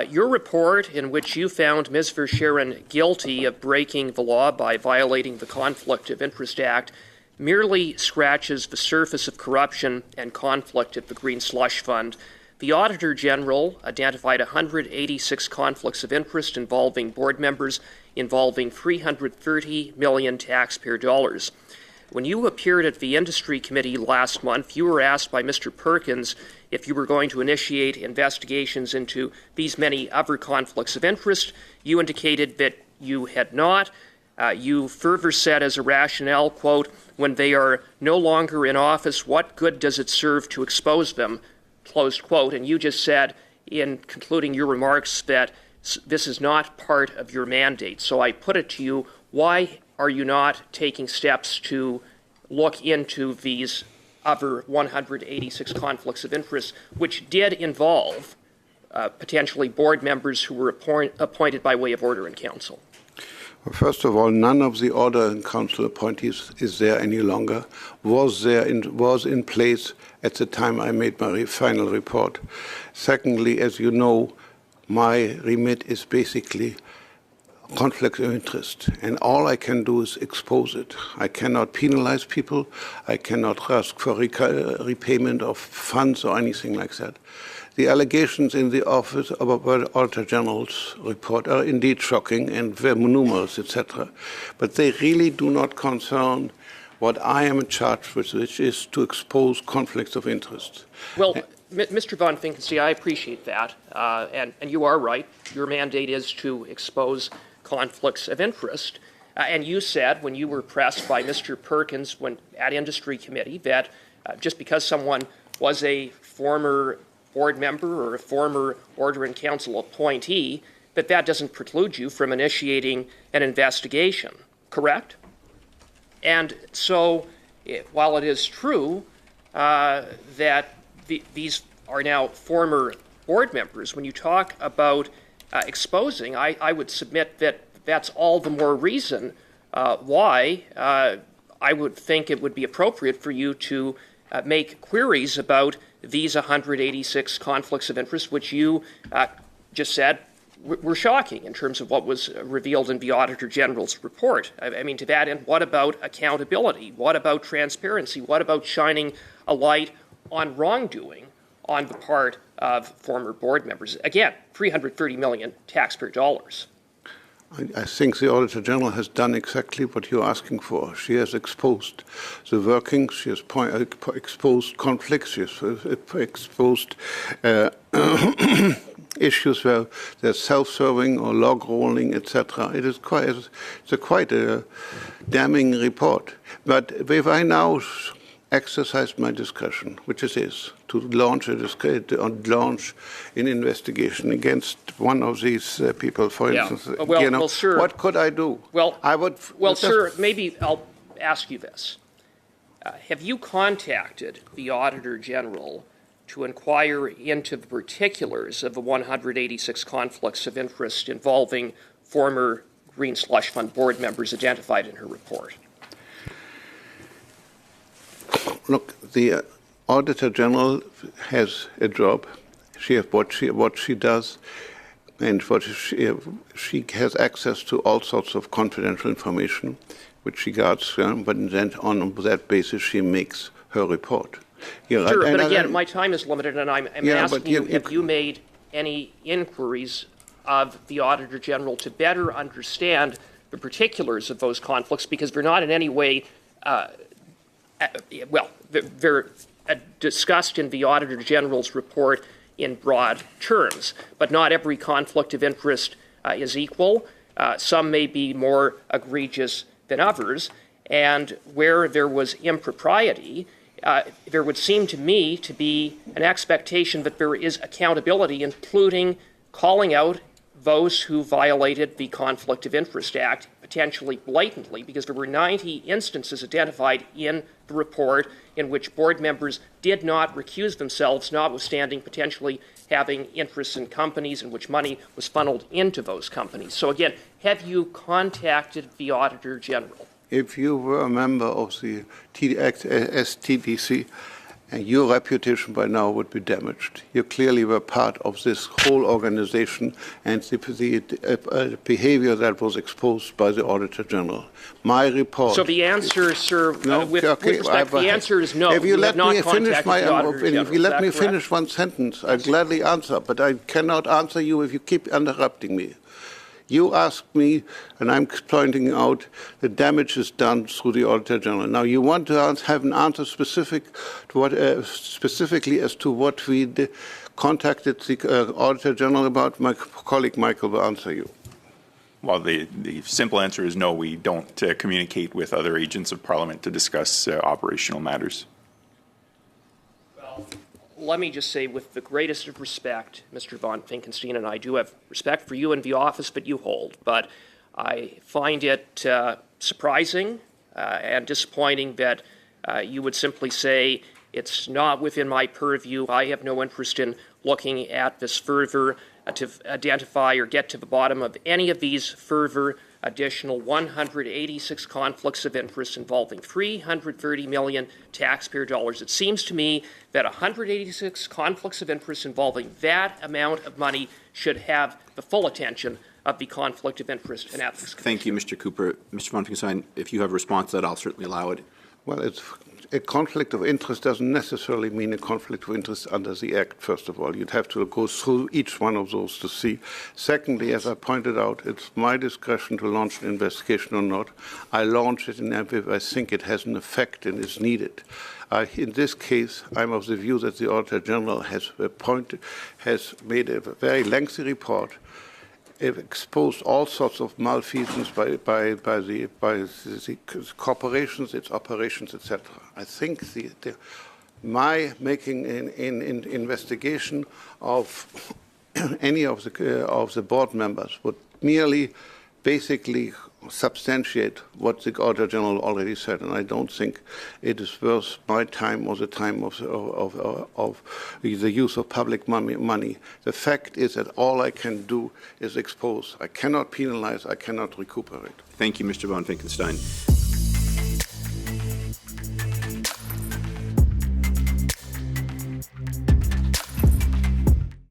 Your report, in which you found Ms. Verscheren guilty of breaking the law by violating the Conflict of Interest Act, merely scratches the surface of corruption and conflict at the Green Slush Fund. The Auditor General identified 186 conflicts of interest involving board members, involving $330 million taxpayer dollars. When you appeared at the Industry Committee last month, you were asked by Mr. Perkins if you were going to initiate investigations into these many other conflicts of interest. You indicated that you had not. You further said as a rationale, quote, "When they are no longer in office, what good does it serve to expose them?" Close quote. And you just said in concluding your remarks that this is not part of your mandate. So I put it to you, why are you not taking steps to look into these other 186 conflicts of interest, which did involve potentially board members who were appointed by way of order in council? Well, first of all, none of the order in council appointees is there any longer, was in place at the time I made my final report. Secondly, as you know, my remit is basically conflict of interest, and all I can do is expose it. I cannot penalize people. I cannot ask for repayment of funds or anything like that. The allegations in the office of the Auditor General's report are indeed shocking and very numerous, etc. But they really do not concern what I am in charge with, which is to expose conflicts of interest. Well, Mr. Von Finkensee, I appreciate that, and you are right. Your mandate is to expose conflicts of interest. And you said, when you were pressed by Mr. Perkins at Industry Committee, that just because someone was a former board member or a former Order in Council appointee, that doesn't preclude you from initiating an investigation, correct? And so, while it is true that these are now former board members, when you talk about exposing, I would submit that that's all the more reason why I would think it would be appropriate for you to make queries about these 186 conflicts of interest, which you just said were shocking in terms of what was revealed in the Auditor General's report. I mean, to that end, what about accountability? What about transparency? What about shining a light on wrongdoing on the part of former board members? Again, $330 million taxpayer dollars. I think the Auditor General has done exactly what you're asking for. She has exposed the workings, she has exposed conflicts, she has exposed issues where there's self-serving or log rolling, etc. It's quite a damning report. But if I now exercise my discretion, which it is, to launch an investigation against one of these people, for instance. Well, sir, what could I do? Well, sir, maybe I'll ask you this. Have you contacted the Auditor General to inquire into the particulars of the 186 conflicts of interest involving former Green Slush Fund board members identified in her report? Look, the Auditor General has a job. She has what she does, and she has access to all sorts of confidential information, which she guards. But then on that basis, she makes her report. Sure, but again, my time is limited, and I'm asking you, have you made any inquiries of the Auditor General to better understand the particulars of those conflicts, because they're not in any way they're discussed in the Auditor General's report in broad terms, but not every conflict of interest is equal. Some may be more egregious than others, and where there was impropriety, there would seem to me to be an expectation that there is accountability, including calling out those who violated the Conflict of Interest Act, potentially blatantly, because there were 90 instances identified in the report in which board members did not recuse themselves, notwithstanding potentially having interests in companies in which money was funneled into those companies. So again, have you contacted the Auditor General? If you were a member of the STDC and your reputation by now would be damaged. You clearly were part of this whole organization and the behavior that was exposed by the Auditor General. My report. So the answer, sir, No, with okay, respect, the answer is no. If you let me finish my opinion, if you let me finish one sentence, I'll gladly answer, but I cannot answer you if you keep interrupting me. You asked me, and I'm pointing out the damage is done through the Auditor General. Now, you want to have an answer specifically as to what we contacted the Auditor General about. My colleague Michael will answer you. Well, the simple answer is no, we don't communicate with other agents of Parliament to discuss operational matters. Well, let me just say, with the greatest of respect, Mr. von Finkenstein, and I do have respect for you and the office that you hold, but I find it surprising and disappointing that you would simply say it's not within my purview. I have no interest in looking at this further to identify or get to the bottom of any of these further additional 186 conflicts of interest involving 330 million taxpayer dollars. It seems to me that 186 conflicts of interest involving that amount of money should have the full attention of the Conflict of Interest and Ethics Commission. Thank you, Mr. Cooper. Mr. von Finkenstein, if you have a response to that, I'll certainly allow it. Well, a conflict of interest doesn't necessarily mean a conflict of interest under the Act, first of all. You'd have to go through each one of those to see. Secondly, as I pointed out, it's my discretion to launch an investigation or not. I launch it if I think it has an effect and is needed. In this case, I'm of the view that the Auditor General has made a very lengthy report. It exposed all sorts of malfeasance by the corporations, its operations, etc. I think my making an investigation of any of the board members would merely basically substantiate what the Auditor General already said, and I don't think it is worth my time or the time of the use of public money. The fact is that all I can do is expose. I cannot penalize. I cannot recuperate. Thank you, Mr. von Finkenstein.